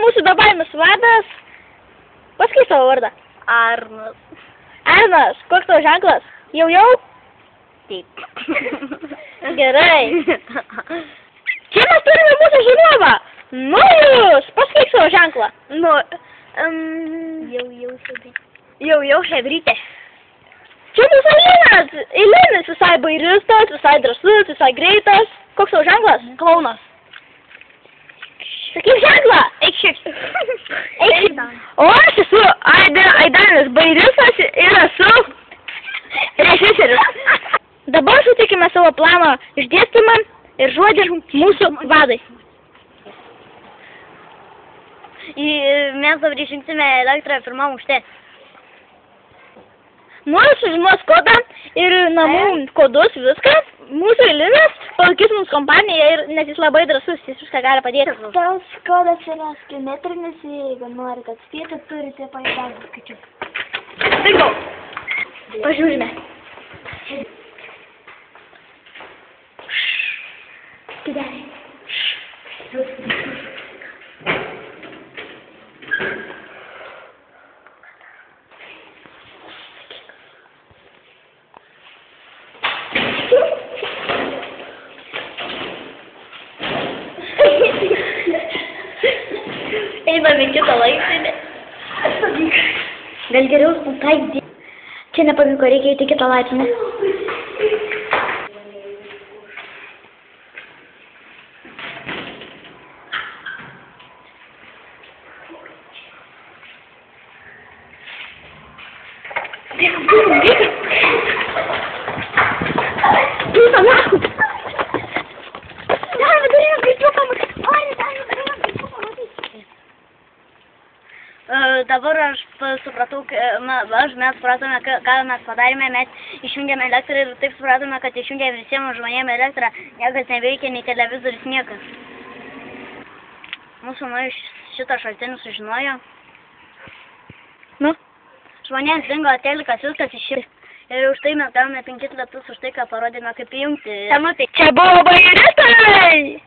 mūsų bebaimis vadas. Pasakyk savo vardą. Arnas. Arnas, koks tavo ženklas? Jau? Taip. Gerai. Čia mes turime mūsų žinovą. Nojus, pasakyk savo ženklą. Jau, hebrytė. Čia mūsų eilinis, visai bairistas, visai drąsus, visai greitas. Koks tavo ženklas? Klaunas. Sakyk ženklą. Eik šiek. O aš esu Aidanas bairistas ir esu režisierius. Dabar sutikime savo plano išdėstymą ir žodį mūsų vadai. Mes dabar išrinksime elektrą pirmam aukšte. Noriu sužinos kodą ir namų kodus, viską. Mūsų eilinis palaikys mums kompaniją, nes jis labai drąsus, jis viską gali padėti. Tas kodas yra skimetrinis, jeigu norite atspėti, turite paėdavę skaičius. Taigi, pažiūrime. Skideliai. Einame kitą laiptinę. Gal geriau taikdė. Čia nepavyko, reikia įti kitą laiptinę. Dabar mes supratome, ką mes padarėme, mes išjungėme elektrą ir taip supratome, kad išjungėme visiems žmonėms elektrą, niekas neveikia, nei televizorius, niekas. Mūsų šitą šaltinį sužinojo. Nu? Žmonėms dingo telikas, viskas išjungė. Ir už tai mes gavome 5 latus, už tai, ką parodėme, kaip įjungti. Čia buvo bairistai!